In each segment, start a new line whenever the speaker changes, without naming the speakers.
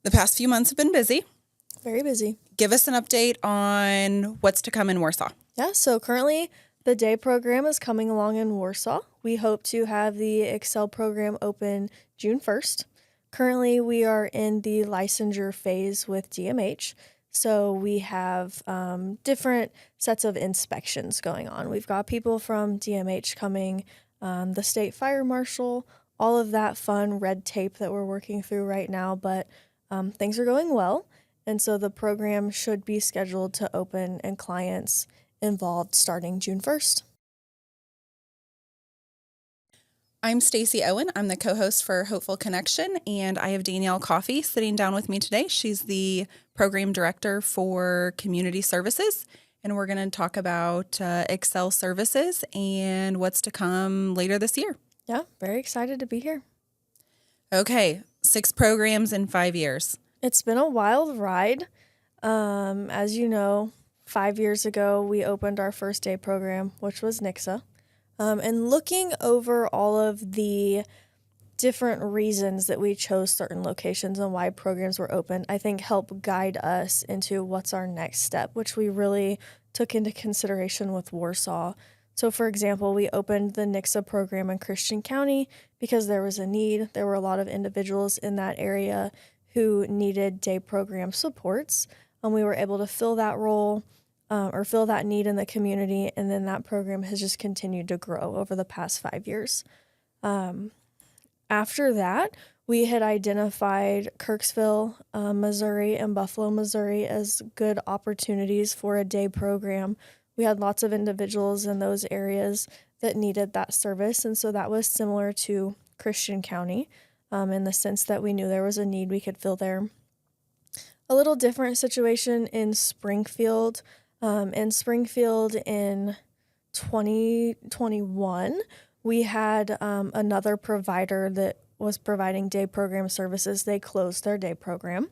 The past few months have been busy.
Very busy.
Give us an update on what's to come in Warsaw.
Yeah, so currently the day program is coming along in Warsaw. We hope to have the Excel program open June 1st. Currently, we are in the licensure phase with DMH. So we have different sets of inspections going on. We've got people from DMH coming, the state fire marshal, all of that fun red tape that we're working through right now, but things are going well. And so the program should be scheduled to open and clients involved starting June 1st.
I'm Staci Owen. I'm the co-host for Hopeful Connection, and I have Danielle Coffey sitting down with me today. She's the program director for community services, and we're going to talk about Excel services and what's to come later this year.
Yeah, very excited to be here.
Okay, 6 programs in 5 years.
It's been a wild ride. As you know, 5 years ago, we opened our first day program, which was NICSA. And looking over all of the different reasons that we chose certain locations and why programs were open, I think helped guide us into what's our next step, which we really took into consideration with Warsaw. So, for example, we opened the NICSA program in Christian County because there was a need. There were a lot of individuals in that area who needed day program supports, and we were able to fill that role or fill that need in the community, and then that program has just continued to grow over the past 5 years. After that, we had identified Kirksville, Missouri, and Buffalo, Missouri as good opportunities for a day program. We had lots of individuals in those areas that needed that service, and so that was similar to Christian County in the sense that we knew there was a need we could fill there. A little different situation in Springfield. In 2021, we had another provider that was providing day program services. They closed their day program.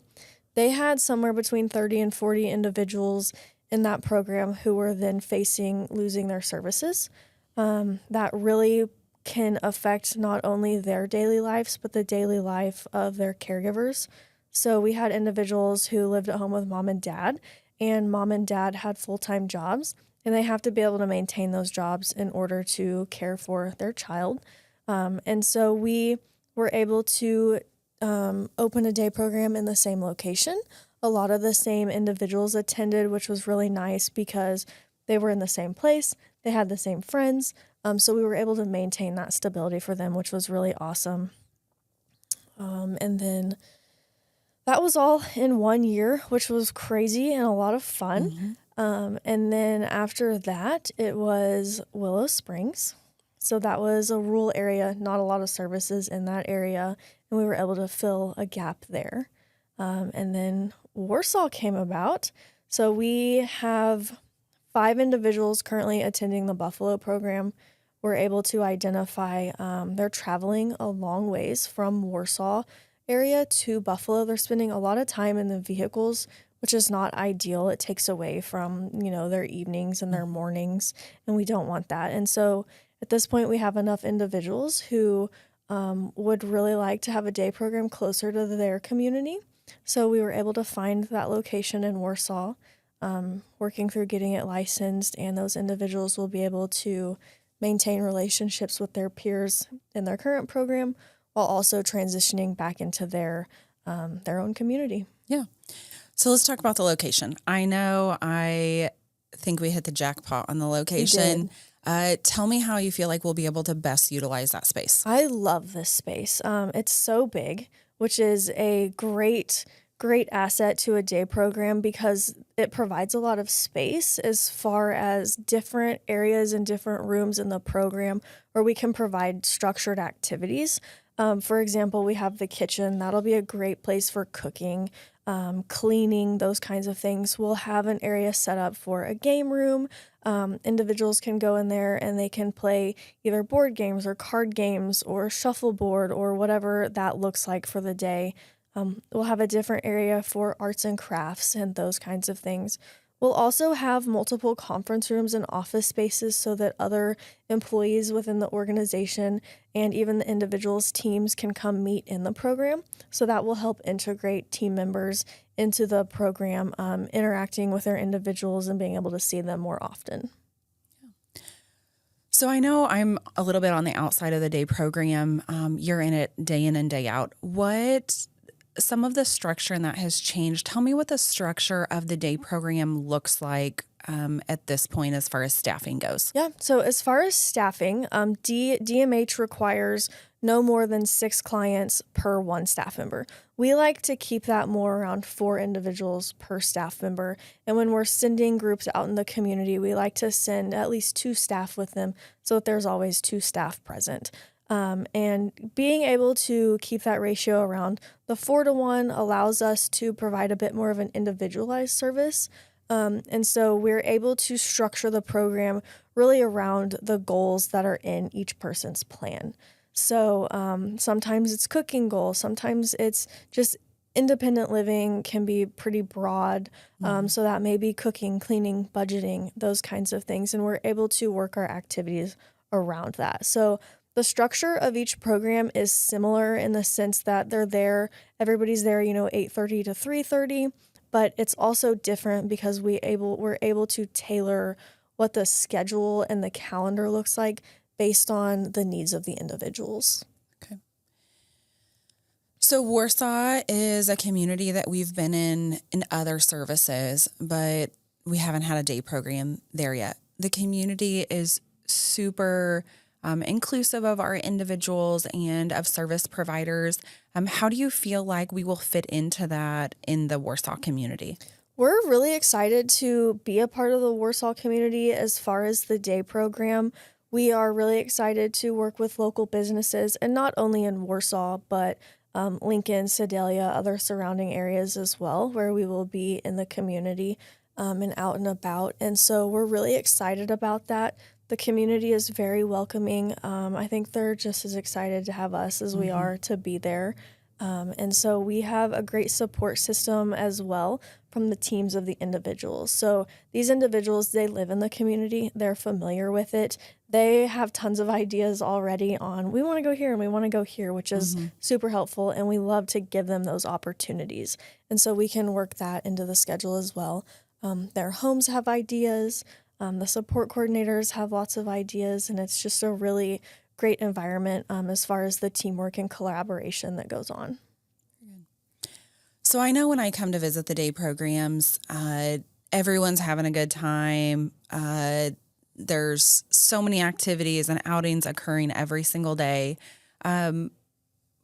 They had somewhere between 30 and 40 individuals in that program who were then facing losing their services. That really can affect not only their daily lives, but the daily life of their caregivers. So we had individuals who lived at home with mom and dad had full-time jobs, and they have to be able to maintain those jobs in order to care for their child. And so we were able to open a day program in the same location. A lot of the same individuals attended, which was really nice because they were in the same place, they had the same friends, so we were able to maintain that stability for them, which was really awesome. And then that was all in 1 year, which was crazy and a lot of fun. Mm-hmm. And then after that, it was Willow Springs. So that was a rural area, not a lot of services in that area, and we were able to fill a gap there. And then Warsaw came about. So we have 5 individuals currently attending the Buffalo program. We're able to identify they're traveling a long ways from Warsaw area to Buffalo. They're spending a lot of time in the vehicles, which is not ideal. It takes away from, their evenings and their mornings, and we don't want that. And so at this point, we have enough individuals who would really like to have a day program closer to their community. So we were able to find that location in Warsaw, working through getting it licensed, and those individuals will be able to maintain relationships with their peers in their current program while also transitioning back into their own community.
Yeah. So let's talk about the location. I think we hit the jackpot on the location. Tell me how you feel like we'll be able to best utilize that space.
I love this space. It's so big, which is a great asset to a day program because it provides a lot of space as far as different areas and different rooms in the program where we can provide structured activities. For example, we have the kitchen. That'll be a great place for cooking, cleaning, those kinds of things. We'll have an area set up for a game room. Individuals can go in there and they can play either board games or card games or shuffleboard or whatever that looks like for the day. We'll have a different area for arts and crafts and those kinds of things. We'll also have multiple conference rooms and office spaces so that other employees within the organization and even the individuals' teams can come meet in the program. So that will help integrate team members into the program, interacting with their individuals and being able to see them more often.
So I know I'm a little bit on the outside of the day program. You're in it day in and day out. What some of the structure in that has changed? Tell me what the structure of the day program looks like at this point as far as staffing goes.
Yeah, so as far as staffing, DMH requires no more than 6 clients per 1 staff member. We like to keep that more around 4 individuals per staff member. And when we're sending groups out in the community, we like to send at least 2 staff with them so that there's always 2 staff present. And being able to keep that ratio around the 4-to-1 allows us to provide a bit more of an individualized service. And so we're able to structure the program really around the goals that are in each person's plan. So sometimes it's cooking goals, sometimes it's just independent living can be pretty broad. So that may be cooking, cleaning, budgeting, those kinds of things. And we're able to work our activities around that. So the structure of each program is similar in the sense that everybody's there, 8:30 to 3:30, but it's also different because we're able to tailor what the schedule and the calendar looks like based on the needs of the individuals.
Okay. So Warsaw is a community that we've been in other services, but we haven't had a day program there yet. The community is super inclusive of our individuals and of service providers. How do you feel like we will fit into that in the Warsaw community?
We're really excited to be a part of the Warsaw community as far as the day program. We are really excited to work with local businesses, and not only in Warsaw, but Lincoln, Sedalia, other surrounding areas as well, where we will be in the community and out and about. And so we're really excited about that. The community is very welcoming. I think they're just as excited to have us as we are to be there. And so we have a great support system as well from the teams of the individuals. So these individuals, they live in the community. They're familiar with it. They have tons of ideas already on, we want to go here and we want to go here, which is super helpful. And we love to give them those opportunities. And so we can work that into the schedule as well. Their homes have ideas. The support coordinators have lots of ideas, and it's just a really great environment as far as the teamwork and collaboration that goes on.
So I know when I come to visit the day programs, everyone's having a good time. There's so many activities and outings occurring every single day.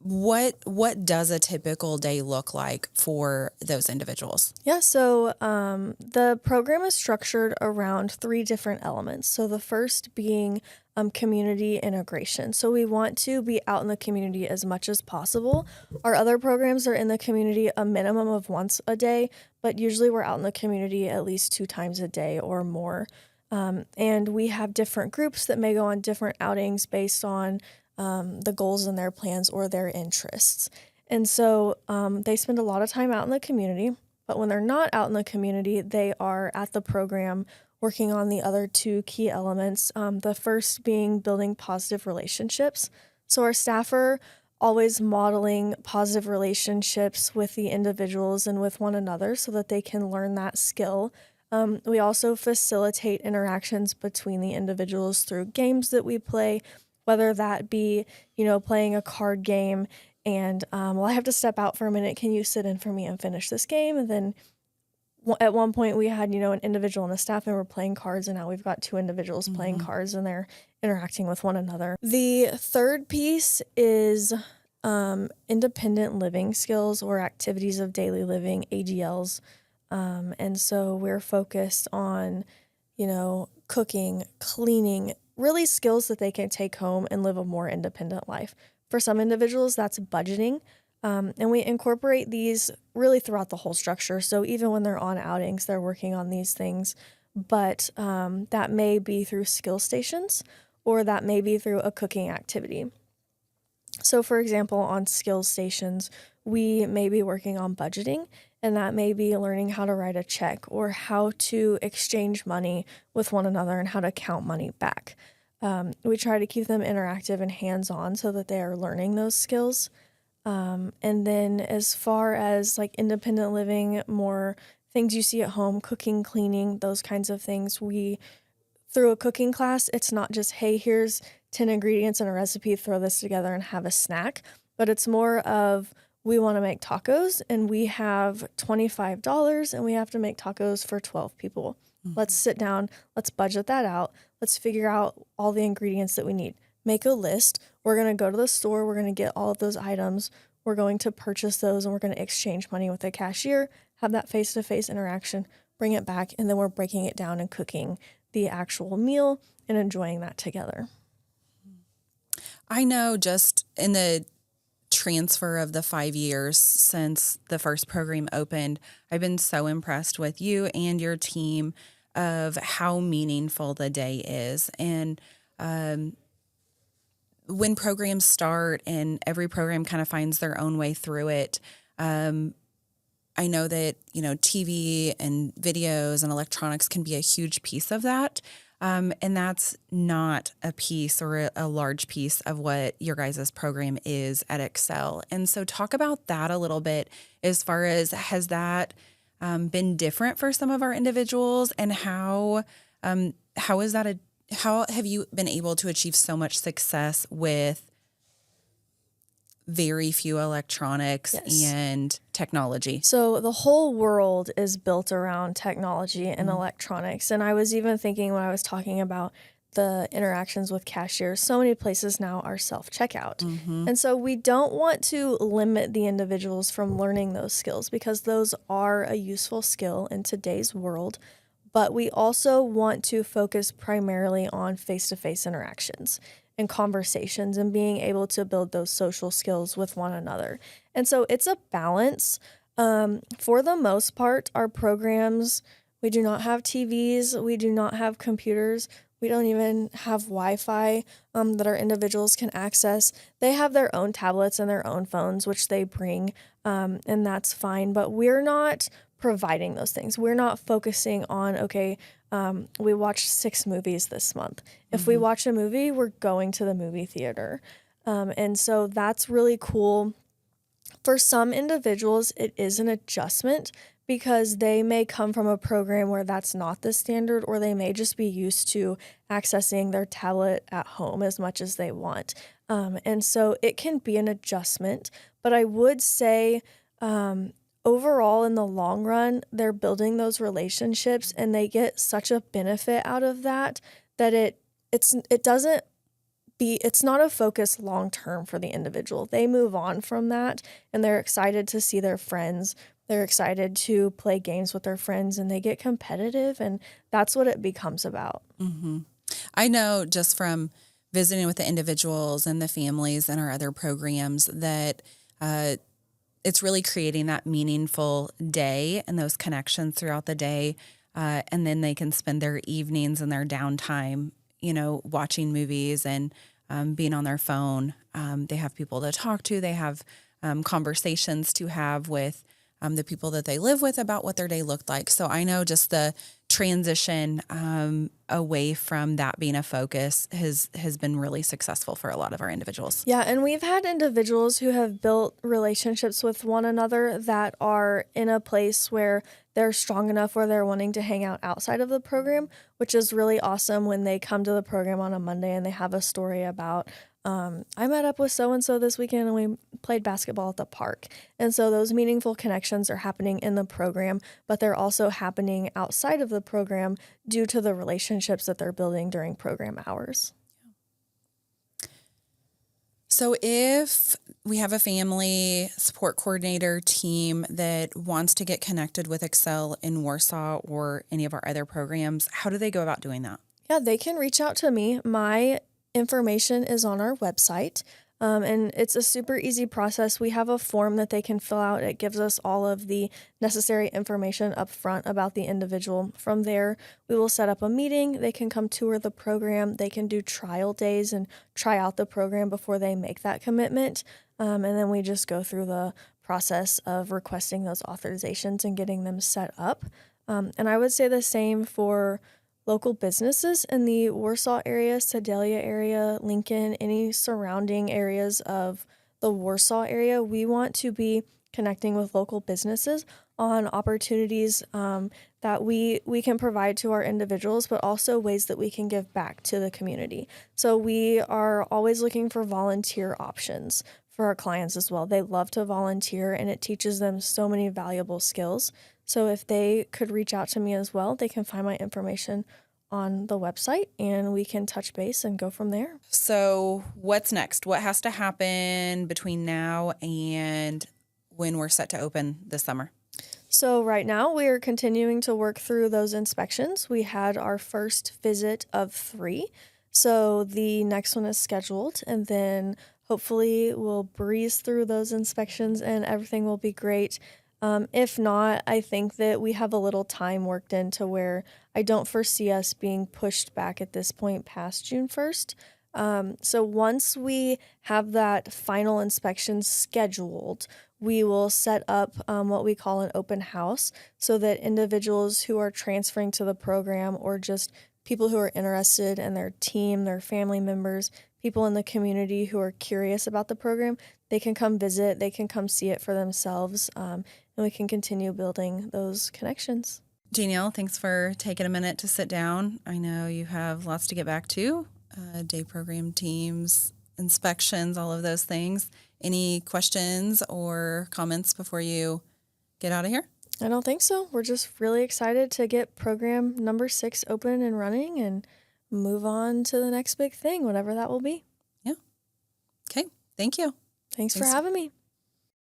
What does a typical day look like for those individuals?
Yeah, so the program is structured around 3 different elements. So the first being community integration. So we want to be out in the community as much as possible. Our other programs are in the community a minimum of once a day, but usually we're out in the community at least 2 times a day or more. And we have different groups that may go on different outings based on the goals in their plans or their interests. And so they spend a lot of time out in the community, but when they're not out in the community, they are at the program working on the other 2 key elements. The first being building positive relationships. So our staff are always modeling positive relationships with the individuals and with one another so that they can learn that skill. We also facilitate interactions between the individuals through games that we play, whether that be, playing a card game and, I have to step out for a minute. Can you sit in for me and finish this game? And then at one point we had, an individual and a staff member playing cards, and now we've got 2 individuals playing cards and they're interacting with one another. The third piece is independent living skills or activities of daily living, ADLs. And so we're focused on, cooking, cleaning, really skills that they can take home and live a more independent life. For some individuals, that's budgeting. And we incorporate these really throughout the whole structure. So even when they're on outings, they're working on these things. But that may be through skill stations, or that may be through a cooking activity. So for example, on skill stations, we may be working on budgeting, and that may be learning how to write a check or how to exchange money with one another and how to count money back. We try to keep them interactive and hands-on so that they are learning those skills. And then as far as like independent living, more things you see at home, cooking, cleaning, those kinds of things, through a cooking class, it's not just, hey, here's 10 ingredients and a recipe, throw this together and have a snack, but it's more of, we want to make tacos and we have $25 and we have to make tacos for 12 people. Let's sit down, let's budget that out. Let's figure out all the ingredients that we need. Make a list. We're going to go to the store. We're going to get all of those items. We're going to purchase those and we're going to exchange money with the cashier, have that face-to-face interaction, bring it back, and then we're breaking it down and cooking the actual meal and enjoying that together.
I know just in the transfer of the 5 years since the first program opened, I've been so impressed with you and your team of how meaningful the day is. And when programs start and every program kind of finds their own way through it, I know that, TV and videos and electronics can be a huge piece of that. And that's not a piece or a large piece of what your guys' program is at Excel. And so talk about that a little bit as far as, has that been different for some of our individuals, and how have you been able to achieve so much success with very few electronics and technology?
So the whole world is built around technology and electronics. And I was even thinking when I was talking about the interactions with cashiers, so many places now are self-checkout. And so we don't want to limit the individuals from learning those skills, because those are a useful skill in today's world. But we also want to focus primarily on face-to-face interactions and conversations and being able to build those social skills with one another. And so it's a balance. For the most part, our programs, we do not have TVs, we do not have computers, we don't even have Wi-Fi that our individuals can access. They have their own tablets and their own phones, which they bring, and that's fine. But we're not providing those things. We're not focusing on, okay, we watched 6 movies this month. If we watch a movie, we're going to the movie theater. And so that's really cool. For some individuals, it is an adjustment because they may come from a program where that's not the standard, or they may just be used to accessing their tablet at home as much as they want. And so it can be an adjustment. But I would say, overall, in the long run, they're building those relationships and they get such a benefit out of that it's not a focus long term for the individual. They move on from that and they're excited to see their friends. They're excited to play games with their friends, and they get competitive, and that's what it becomes about.
I know just from visiting with the individuals and the families and our other programs that it's really creating that meaningful day and those connections throughout the day. And then they can spend their evenings and their downtime, watching movies and being on their phone. They have people to talk to. They have conversations to have with the people that they live with about what their day looked like. So I know just the transition away from that being a focus has been really successful for a lot of our individuals.
Yeah, and we've had individuals who have built relationships with one another that are in a place where they're strong enough where they're wanting to hang out outside of the program, which is really awesome when they come to the program on a Monday and they have a story about, I met up with so-and-so this weekend and we played basketball at the park. And so those meaningful connections are happening in the program, but they're also happening outside of the program due to the relationships that they're building during program hours.
So if we have a family support coordinator team that wants to get connected with Excel in Warsaw or any of our other programs, how do they go about doing that?
Yeah, they can reach out to me. My information is on our website, and it's a super easy process. We have a form that they can fill out. It gives us all of the necessary information up front about the individual. From there, we will set up a meeting. They can come tour the program. They can do trial days and try out the program before they make that commitment. And then we just go through the process of requesting those authorizations and getting them set up. And I would say the same for local businesses in the Warsaw area, Sedalia area, Lincoln, any surrounding areas of the Warsaw area. We want to be connecting with local businesses on opportunities that we can provide to our individuals, but also ways that we can give back to the community. So we are always looking for volunteer options for our clients as well. They love to volunteer, and it teaches them so many valuable skills. So if they could reach out to me as well, they can find my information on the website and we can touch base and go from there.
So what's next? What has to happen between now and when we're set to open this summer?
So right now we are continuing to work through those inspections. We had our first visit of 3. So the next one is scheduled, and then hopefully we'll breeze through those inspections and everything will be great. If not, I think that we have a little time worked into where I don't foresee us being pushed back at this point past June 1st. So once we have that final inspection scheduled, we will set up what we call an open house so that individuals who are transferring to the program or just people who are interested in their team, their family members, people in the community who are curious about the program, they can come visit, they can come see it for themselves, and we can continue building those connections.
Danielle, thanks for taking a minute to sit down. I know you have lots to get back to, day program teams, inspections, all of those things. Any questions or comments before you get out of here?
I don't think so. We're just really excited to get program number 6 open and running and move on to the next big thing, whatever that will be.
Yeah. Okay. Thanks
for having me.